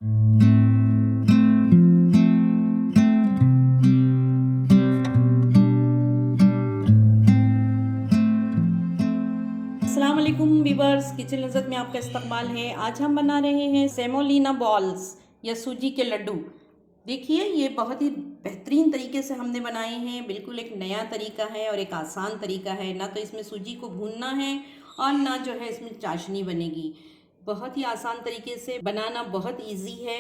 अस्सलाम वालेकुम viewers, kitchen लज़्ज़त में आपका इस्तकबाल है। आज हम बना रहे हैं सेमोलिना बॉल्स या सूजी के लड्डू। देखिए, ये बहुत ही बेहतरीन तरीके से हमने बनाए हैं। बिल्कुल एक नया तरीका है और एक आसान तरीका है। ना तो इसमें सूजी को भूनना है और ना जो है इसमें चाशनी बनेगी। बहुत ही आसान तरीके से बनाना बहुत ईजी है।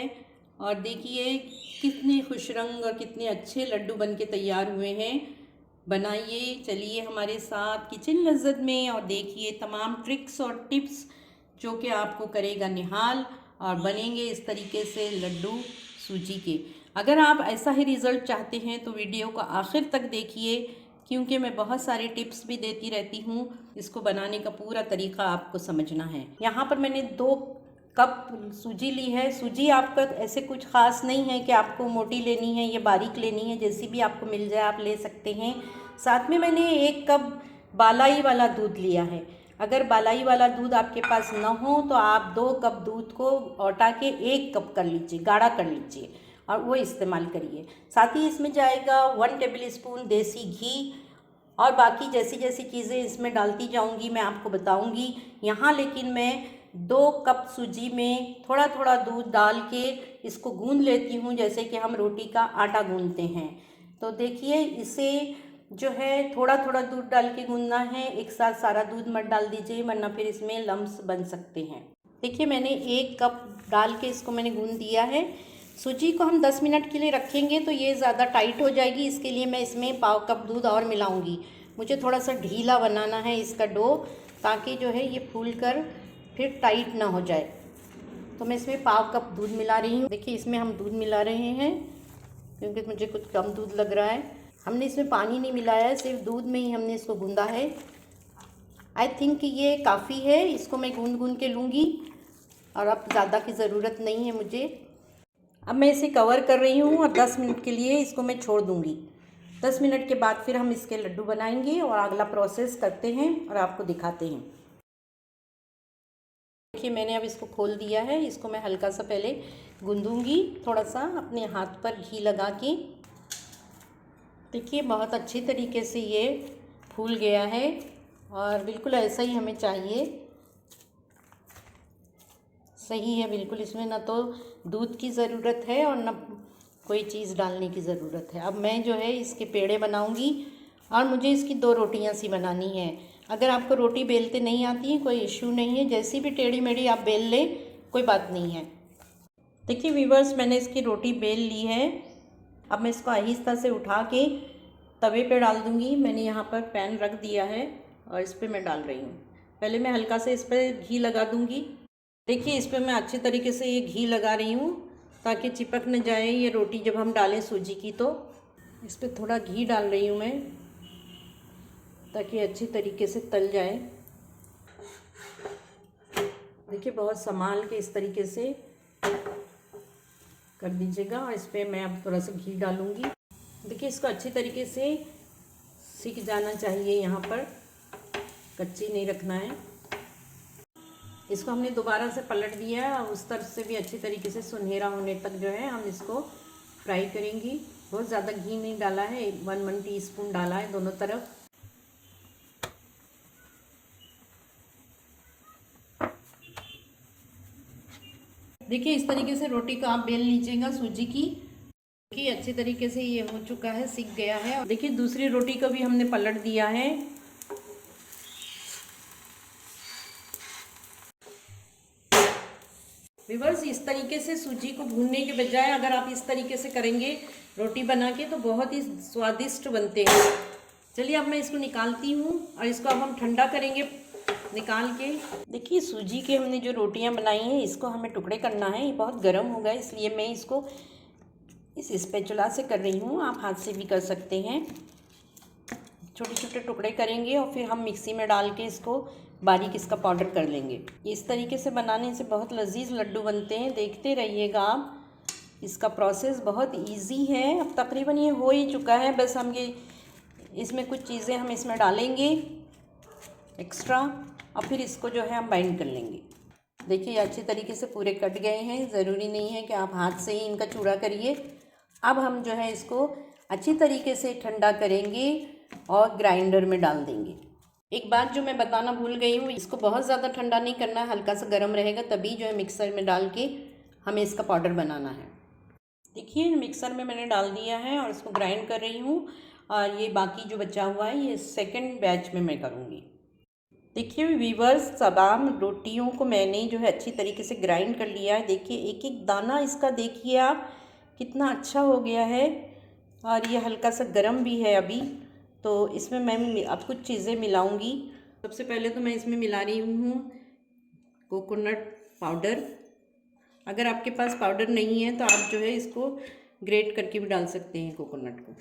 और देखिए कितने खुश रंग और कितने अच्छे लड्डू बन के तैयार हुए हैं। बनाइए, चलिए हमारे साथ किचन लज़्ज़त में और देखिए तमाम ट्रिक्स और टिप्स जो कि आपको करेगा निहाल और बनेंगे इस तरीके से लड्डू सूजी के। अगर आप ऐसा ही रिज़ल्ट चाहते हैं तो वीडियो को आखिर तक देखिए, क्योंकि मैं बहुत सारे टिप्स भी देती रहती हूँ। इसको बनाने का पूरा तरीका आपको समझना है। यहाँ पर मैंने 2 कप सूजी ली है। सूजी आपका ऐसे कुछ ख़ास नहीं है कि आपको मोटी लेनी है या बारीक लेनी है, जैसी भी आपको मिल जाए आप ले सकते हैं। साथ में मैंने 1 कप बालाई वाला दूध लिया है। अगर बालाई वाला दूध आपके पास ना हो तो आप 2 कप दूध को औटा के 1 कप कर लीजिए, गाढ़ा कर लीजिए और वो इस्तेमाल करिए। साथ ही इसमें जाएगा 1 टेबल स्पून देसी घी और बाकी जैसी जैसी चीज़ें इसमें डालती जाऊंगी मैं आपको बताऊंगी। यहाँ लेकिन मैं 2 कप सूजी में थोड़ा थोड़ा दूध डाल के इसको गूंद लेती हूँ, जैसे कि हम रोटी का आटा गूंदते हैं। तो देखिए, इसे जो है थोड़ा थोड़ा दूध डाल के गूंदना है, एक साथ सारा दूध मत डाल दीजिए वरना फिर इसमें लम्स बन सकते हैं। देखिए, मैंने 1 कप डाल के इसको मैंने गूंद दिया है। सूजी को हम 10 मिनट के लिए रखेंगे तो ये ज़्यादा टाइट हो जाएगी, इसके लिए मैं इसमें पाव कप दूध और मिलाऊंगी। मुझे थोड़ा सा ढीला बनाना है इसका डो, ताकि जो है ये फूल कर फिर टाइट ना हो जाए। तो मैं इसमें पाव कप दूध मिला रही हूँ। देखिए, इसमें हम दूध मिला रहे हैं क्योंकि मुझे कुछ कम दूध लग रहा है। हमने इसमें पानी नहीं मिलाया है, सिर्फ दूध में ही हमने इसको गूंदा है। आई थिंक कि ये काफ़ी है। इसको मैं गूंद गूंद के लूँगी और अब ज़्यादा की ज़रूरत नहीं है मुझे। अब मैं इसे कवर कर रही हूँ और 10 मिनट के लिए इसको मैं छोड़ दूँगी। 10 मिनट के बाद फिर हम इसके लड्डू बनाएंगे और अगला प्रोसेस करते हैं और आपको दिखाते हैं। देखिए, मैंने अब इसको खोल दिया है। इसको मैं हल्का सा पहले गूंदूंगी, थोड़ा सा अपने हाथ पर घी लगा के। देखिए, बहुत अच्छी तरीके से ये फूल गया है और बिल्कुल ऐसा ही हमें चाहिए। सही है बिल्कुल, इसमें ना तो दूध की ज़रूरत है और ना कोई चीज़ डालने की ज़रूरत है। अब मैं जो है इसके पेड़े बनाऊंगी और मुझे इसकी 2 रोटियां सी बनानी है। अगर आपको रोटी बेलते नहीं आती है कोई इश्यू नहीं है, जैसी भी टेढ़ी मेढ़ी आप बेल लें, कोई बात नहीं है। देखिए व्यूवर्स, मैंने इसकी रोटी बेल ली है। अब मैं इसको आहिस्ता से उठा के तवे पे डाल दूँगी। मैंने यहाँ पर पैन रख दिया है और इस पर मैं डाल रही हूँ। पहले मैं हल्का से इस पर घी लगा दूँगी। देखिए, इस पर मैं अच्छे तरीके से ये घी लगा रही हूँ ताकि चिपक न जाए ये रोटी जब हम डालें सूजी की। तो इस पर थोड़ा घी डाल रही हूँ मैं ताकि अच्छी तरीके से तल जाए। देखिए, बहुत संभाल के इस तरीके से कर दीजिएगा और इस पर मैं अब थोड़ा सा घी डालूँगी। देखिए, इसको अच्छी तरीके से सिक जाना चाहिए, यहाँ पर कच्ची नहीं रखना है। इसको हमने दोबारा से पलट दिया और उस तरफ से भी अच्छी तरीके से सुनहरा होने तक जो है हम इसको फ्राई करेंगी। बहुत ज़्यादा घी नहीं डाला है, 1 टीस्पून डाला है दोनों तरफ। देखिए, इस तरीके से रोटी को आप बेल लीजिएगा सूजी की। कि अच्छी तरीके से ये हो चुका है, सिक गया है। और देखिए, दूसरी रोटी को भी हमने पलट दिया है। व्यूअर्स, इस तरीके से सूजी को भूनने के बजाय अगर आप इस तरीके से करेंगे रोटी बना के तो बहुत ही स्वादिष्ट बनते हैं। चलिए, अब मैं इसको निकालती हूँ और इसको अब हम ठंडा करेंगे निकाल के। देखिए, सूजी के हमने जो रोटियां बनाई हैं इसको हमें टुकड़े करना है। ये बहुत गर्म हो गया, इसलिए मैं इसको इस स्पैचुला से कर रही हूँ। आप हाथ से भी कर सकते हैं। छोटे छोटे टुकड़े करेंगे और फिर हम मिक्सी में डाल के इसको बारीक इसका पाउडर कर लेंगे। इस तरीके से बनाने से बहुत लजीज लड्डू बनते हैं। देखते रहिएगा आप। इसका प्रोसेस बहुत इजी है। अब तकरीबन ये हो ही चुका है, बस हम ये इसमें कुछ चीज़ें हम इसमें डालेंगे एक्स्ट्रा और फिर इसको जो है हम बाइंड कर लेंगे। देखिए ये अच्छी तरीके से पूरे कट गए हैं। ज़रूरी नहीं है कि आप हाथ से ही इनका चूड़ा करिए। अब हम जो है इसको अच्छी तरीके से ठंडा करेंगे और ग्राइंडर में डाल देंगे। एक बात जो मैं बताना भूल गई हूँ, इसको बहुत ज़्यादा ठंडा नहीं करना है, हल्का सा गर्म रहेगा तभी जो है मिक्सर में डाल के हमें इसका पाउडर बनाना है। देखिए मिक्सर में मैंने डाल दिया है और इसको ग्राइंड कर रही हूँ। और ये बाकी जो बचा हुआ है ये सेकंड बैच में मैं करूँगी। देखिए वीवर्स, तमाम रोटियों को मैंने जो है अच्छी तरीके से ग्राइंड कर लिया है। देखिए एक एक दाना इसका देखिए आप कितना अच्छा हो गया है। और ये हल्का सा गर्म भी है अभी। तो इसमें मैं अब कुछ चीज़ें मिलाऊंगी। सबसे पहले तो मैं इसमें मिला रही हूँ कोकोनट पाउडर। अगर आपके पास पाउडर नहीं है तो आप जो है इसको ग्रेट करके भी डाल सकते हैं कोकोनट को।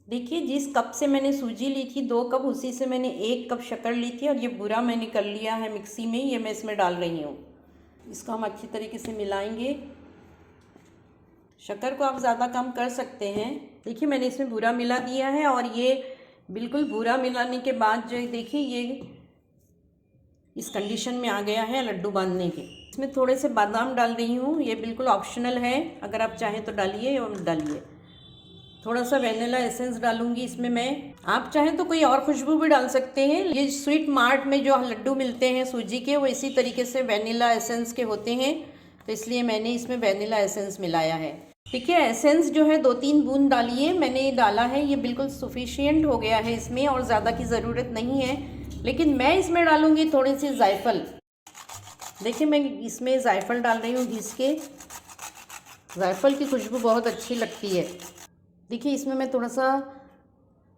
देखिए जिस कप से मैंने सूजी ली थी 2 कप, उसी से मैंने 1 कप शक्कर ली थी और ये बूरा मैंने कर लिया है मिक्सी में। ये मैं इसमें डाल रही हूँ। इसको हम अच्छी तरीके से मिलाएंगे। शक्कर को आप ज़्यादा कम कर सकते हैं। देखिए मैंने इसमें बूरा मिला दिया है और ये बिल्कुल बूरा मिलाने के बाद जो देखिए ये इस कंडीशन में आ गया है लड्डू बांधने के। इसमें थोड़े से बादाम डाल रही हूँ। ये बिल्कुल ऑप्शनल है, अगर आप चाहें तो डालिए और डालिए। थोड़ा सा वेनिला एसेंस डालूंगी इसमें मैं। आप चाहें तो कोई और खुशबू भी डाल सकते हैं। ये स्वीट मार्ट में जो लड्डू मिलते हैं सूजी के, वो इसी तरीके से वेनिला एसेंस के होते हैं, तो इसलिए मैंने इसमें वेनिला एसेंस मिलाया है। ठीक है, एसेंस जो है 2-3 बूंद डालिए। मैंने डाला है, ये बिल्कुल सफिशिएंट हो गया है इसमें और ज़्यादा की ज़रूरत नहीं है। लेकिन मैं इसमें डालूंगी थोड़ी सी जायफल। देखिए मैं इसमें जायफल डाल रही हूँ घिस के। जायफल की खुशबू बहुत अच्छी लगती है। देखिए इसमें मैं थोड़ा सा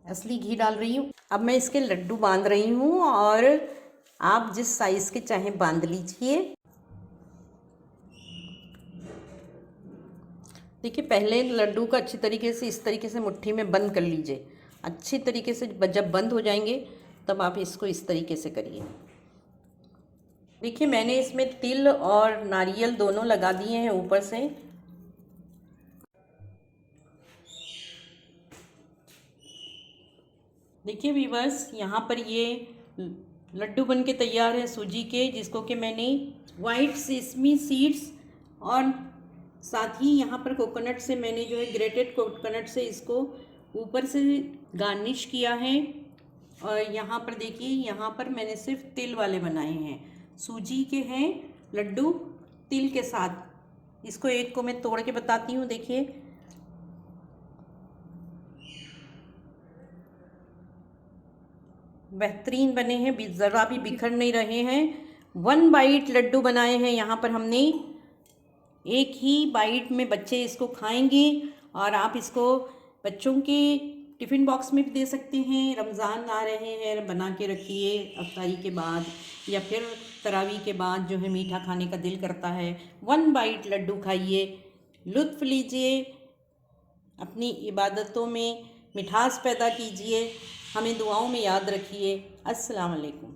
असली घी डाल रही हूँ। अब मैं इसके लड्डू बांध रही हूँ और आप जिस साइज़ के चाहें बांध लीजिए। देखिए पहले लड्डू को अच्छी तरीके से इस तरीके से मुट्ठी में बंद कर लीजिए। अच्छी तरीके से जब बंद हो जाएंगे तब आप इसको इस तरीके से करिए। देखिए मैंने इसमें तिल और नारियल दोनों लगा दिए हैं ऊपर से। देखिए वीवर्स, यहाँ पर ये लड्डू बन के तैयार है सूजी के, जिसको कि मैंने वाइट सेसमी सीड्स और साथ ही यहाँ पर कोकोनट से मैंने जो है ग्रेटेड कोकोनट से इसको ऊपर से गार्निश किया है। और यहाँ पर देखिए, यहाँ पर मैंने सिर्फ तिल वाले बनाए हैं। सूजी के हैं लड्डू तिल के साथ। इसको एक को मैं तोड़ के बताती हूँ। देखिए बेहतरीन बने हैं, ज़रा भी बिखर नहीं रहे हैं। 1 बाइट लड्डू बनाए हैं यहाँ पर हमने। एक ही बाइट में बच्चे इसको खाएंगे और आप इसको बच्चों के टिफ़िन बॉक्स में भी दे सकते हैं। रमज़ान आ रहे हैं, बना के रखिए अफ्तारी के बाद या फिर तरावी के बाद जो है मीठा खाने का दिल करता है। 1 बाइट लड्डू खाइए, लुत्फ़ लीजिए, अपनी इबादतों में मिठास पैदा कीजिए। हमें दुआओं में याद रखिए। अस्सलाम वालेकुम।